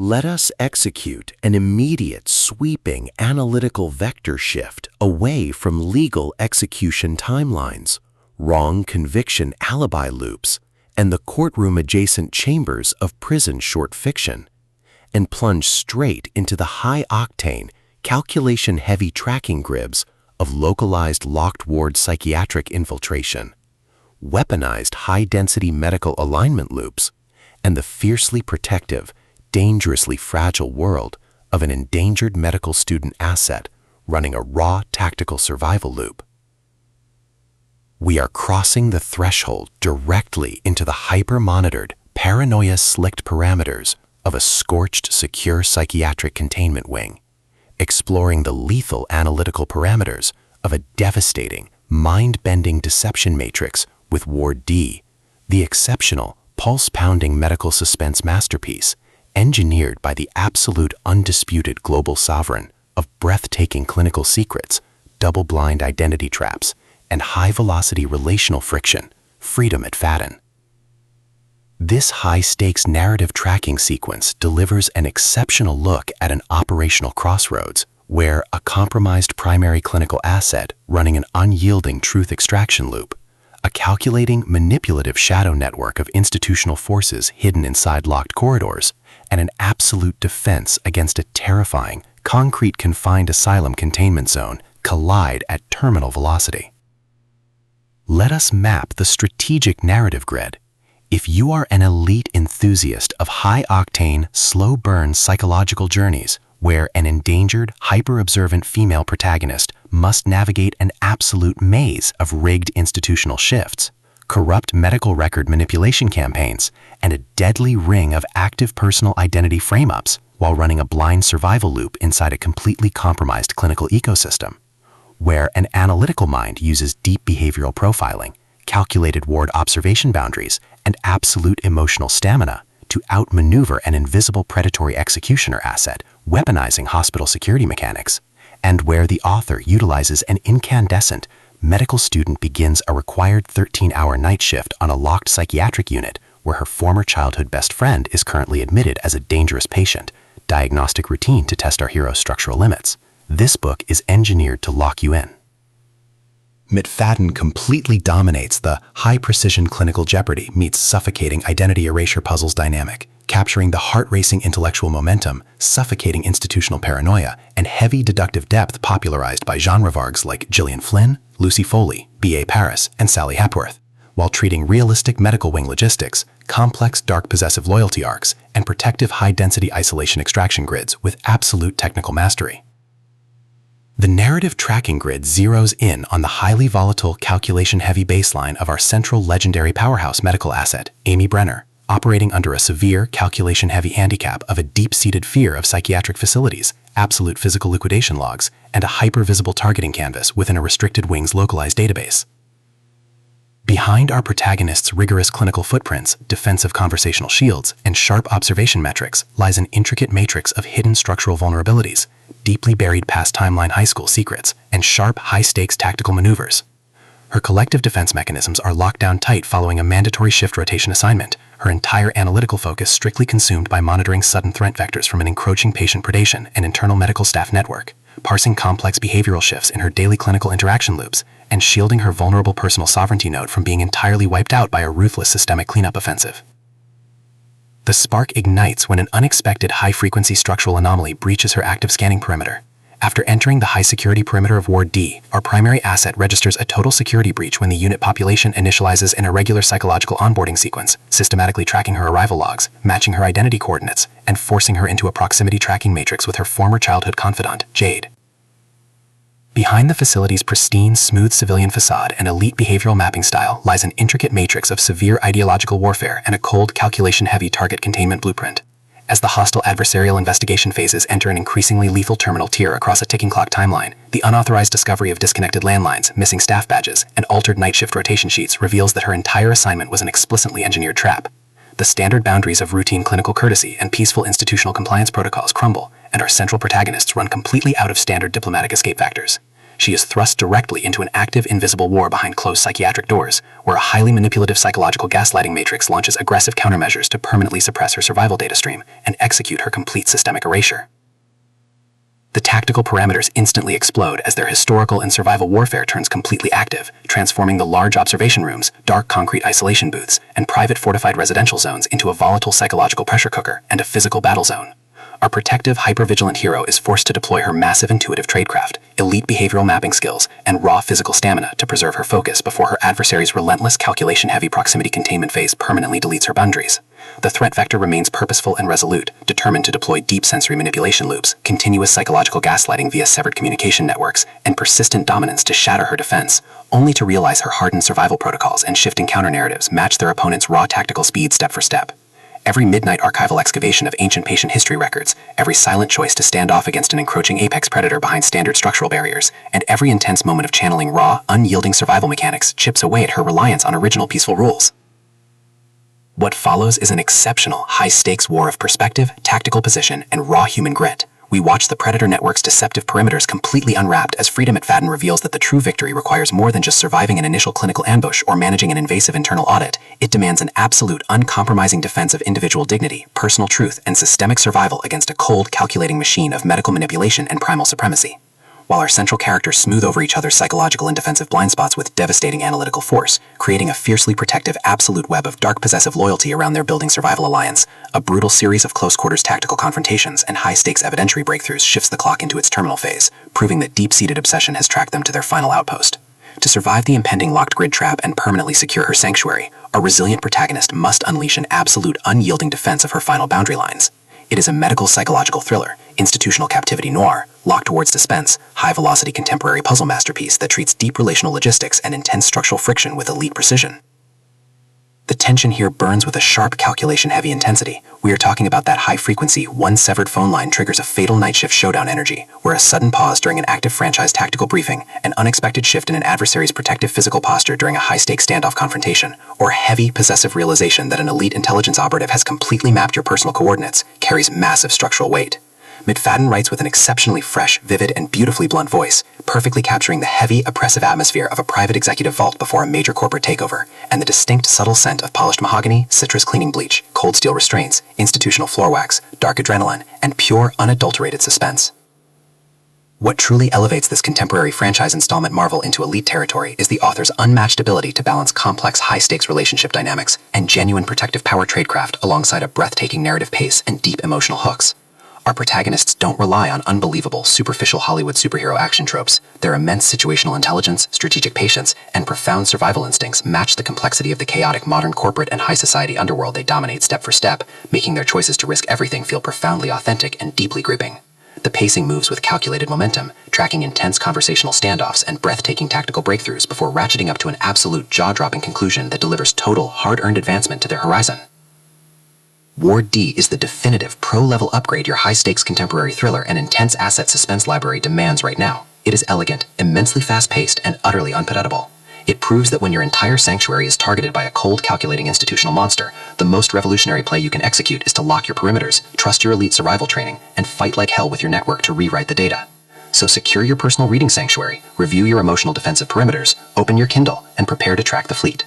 Let us execute an immediate, sweeping analytical vector shift away from legal execution timelines, wrong conviction alibi loops, and the courtroom-adjacent chambers of prison short fiction, and plunge straight into the high-octane, calculation-heavy tracking grids of localized locked-ward psychiatric infiltration, weaponized high-density medical alignment loops, and the fiercely protective, dangerously fragile world of an endangered medical student asset running a raw tactical survival loop. We are crossing the threshold directly into the hyper-monitored, paranoia-slicked parameters of a scorched, secure psychiatric containment wing, exploring the lethal analytical parameters of a devastating, mind-bending deception matrix with Ward D, the exceptional, pulse-pounding medical suspense masterpiece engineered by the absolute undisputed global sovereign of breathtaking clinical secrets, double-blind identity traps, and high-velocity relational friction, Freida McFadden. This high-stakes narrative tracking sequence delivers an exceptional look at an operational crossroads where a compromised primary clinical asset running an unyielding truth extraction loop, a calculating, manipulative shadow network of institutional forces hidden inside locked corridors, and an absolute defense against a terrifying, concrete confined asylum containment zone collide at terminal velocity. Let us map the strategic narrative grid. If you are an elite enthusiast of high-octane, slow-burn psychological journeys where an endangered, hyper-observant female protagonist must navigate an absolute maze of rigged institutional shifts, corrupt medical record manipulation campaigns, and a deadly ring of active personal identity frame-ups while running a blind survival loop inside a completely compromised clinical ecosystem, where an analytical mind uses deep behavioral profiling, calculated ward observation boundaries, and absolute emotional stamina to outmaneuver an invisible predatory executioner asset, weaponizing hospital security mechanics, and where the author utilizes an incandescent medical student begins a required 13-hour night shift on a locked psychiatric unit where her former childhood best friend is currently admitted as a dangerous patient, diagnostic routine to test our hero's structural limits. This book is engineered to lock you in. McFadden completely dominates the high-precision clinical jeopardy meets suffocating identity erasure puzzles dynamic, capturing the heart-racing intellectual momentum, suffocating institutional paranoia, and heavy deductive depth popularized by genre vargs like Gillian Flynn, Lucy Foley, B.A. Paris, and Sally Hepworth, while treating realistic medical wing logistics, complex dark possessive loyalty arcs, and protective high-density isolation extraction grids with absolute technical mastery. The narrative tracking grid zeroes in on the highly volatile, calculation-heavy baseline of our central legendary powerhouse medical asset, Amy Brenner, operating under a severe, calculation-heavy handicap of a deep-seated fear of psychiatric facilities, absolute physical liquidation logs, and a hyper-visible targeting canvas within a restricted wing's localized database. Behind our protagonist's rigorous clinical footprints, defensive conversational shields, and sharp observation metrics lies an intricate matrix of hidden structural vulnerabilities, deeply buried past timeline high school secrets, and sharp, high-stakes tactical maneuvers. Her collective defense mechanisms are locked down tight following a mandatory shift rotation assignment, her entire analytical focus strictly consumed by monitoring sudden threat vectors from an encroaching patient predation and internal medical staff network, parsing complex behavioral shifts in her daily clinical interaction loops, and shielding her vulnerable personal sovereignty node from being entirely wiped out by a ruthless systemic cleanup offensive. The spark ignites when an unexpected high-frequency structural anomaly breaches her active scanning perimeter. After entering the high-security perimeter of Ward D, our primary asset registers a total security breach when the unit population initializes an irregular psychological onboarding sequence, systematically tracking her arrival logs, matching her identity coordinates, and forcing her into a proximity tracking matrix with her former childhood confidant, Jade. Behind the facility's pristine, smooth civilian facade and elite behavioral mapping style lies an intricate matrix of severe ideological warfare and a cold, calculation-heavy target containment blueprint. As the hostile adversarial investigation phases enter an increasingly lethal terminal tier across a ticking clock timeline, the unauthorized discovery of disconnected landlines, missing staff badges, and altered night shift rotation sheets reveals that her entire assignment was an explicitly engineered trap. The standard boundaries of routine clinical courtesy and peaceful institutional compliance protocols crumble, and our central protagonists run completely out of standard diplomatic escape factors. she is thrust directly into an active, invisible war behind closed psychiatric doors, where a highly manipulative psychological gaslighting matrix launches aggressive countermeasures to permanently suppress her survival data stream and execute her complete systemic erasure. The tactical parameters instantly explode as their historical and survival warfare turns completely active, transforming the large observation rooms, dark concrete isolation booths, and private fortified residential zones into a volatile psychological pressure cooker and a physical battle zone. Our protective, hyper-vigilant hero is forced to deploy her massive intuitive tradecraft, elite behavioral mapping skills, and raw physical stamina to preserve her focus before her adversary's relentless calculation-heavy proximity containment phase permanently deletes her boundaries. The threat vector remains purposeful and resolute, determined to deploy deep sensory manipulation loops, continuous psychological gaslighting via severed communication networks, and persistent dominance to shatter her defense, only to realize her hardened survival protocols and shifting counter-narratives match their opponent's raw tactical speed step for step. Every midnight archival excavation of ancient patient history records, every silent choice to stand off against an encroaching apex predator behind standard structural barriers, and every intense moment of channeling raw, unyielding survival mechanics chips away at her reliance on original peaceful rules. What follows is an exceptional, high-stakes war of perspective, tactical position, and raw human grit. We watch the Predator Network's deceptive perimeters completely unwrapped as Freida McFadden reveals that the true victory requires more than just surviving an initial clinical ambush or managing an invasive internal audit. It demands an absolute, uncompromising defense of individual dignity, personal truth, and systemic survival against a cold, calculating machine of medical manipulation and primal supremacy. While our central characters smooth over each other's psychological and defensive blind spots with devastating analytical force, creating a fiercely protective absolute web of dark possessive loyalty around their building survival alliance, a brutal series of close-quarters tactical confrontations and high-stakes evidentiary breakthroughs shifts the clock into its terminal phase, proving that deep-seated obsession has tracked them to their final outpost. To survive the impending locked grid trap and permanently secure her sanctuary, our resilient protagonist must unleash an absolute, unyielding defense of her final boundary lines. It is a medical psychological thriller, institutional captivity noir, locked towards suspense, high-velocity contemporary puzzle masterpiece that treats deep relational logistics and intense structural friction with elite precision. The tension here burns with a sharp calculation-heavy intensity. We are talking about that high-frequency, one-severed phone line triggers a fatal night-shift showdown energy, where a sudden pause during an active franchise tactical briefing, an unexpected shift in an adversary's protective physical posture during a high-stakes standoff confrontation, or heavy, possessive realization that an elite intelligence operative has completely mapped your personal coordinates, carries massive structural weight. McFadden writes with an exceptionally fresh, vivid, and beautifully blunt voice, perfectly capturing the heavy, oppressive atmosphere of a private executive vault before a major corporate takeover, and the distinct, subtle scent of polished mahogany, citrus cleaning bleach, cold steel restraints, institutional floor wax, dark adrenaline, and pure, unadulterated suspense. What truly elevates this contemporary franchise installment marvel into elite territory is the author's unmatched ability to balance complex, high-stakes relationship dynamics and genuine protective power tradecraft alongside a breathtaking narrative pace and deep emotional hooks. Our protagonists don't rely on unbelievable, superficial Hollywood superhero action tropes. Their immense situational intelligence, strategic patience, and profound survival instincts match the complexity of the chaotic modern corporate and high society underworld they dominate step for step, making their choices to risk everything feel profoundly authentic and deeply gripping. The pacing moves with calculated momentum, tracking intense conversational standoffs and breathtaking tactical breakthroughs before ratcheting up to an absolute jaw-dropping conclusion that delivers total, hard-earned advancement to their horizon. Ward D is the definitive pro-level upgrade your high-stakes contemporary thriller and intense asset suspense library demands right now. It is elegant, immensely fast-paced, and utterly unpredictable. It proves that when your entire sanctuary is targeted by a cold, calculating institutional monster, the most revolutionary play you can execute is to lock your perimeters, trust your elite survival training, and fight like hell with your network to rewrite the data. So secure your personal reading sanctuary, review your emotional defensive perimeters, open your Kindle, and prepare to track the fleet.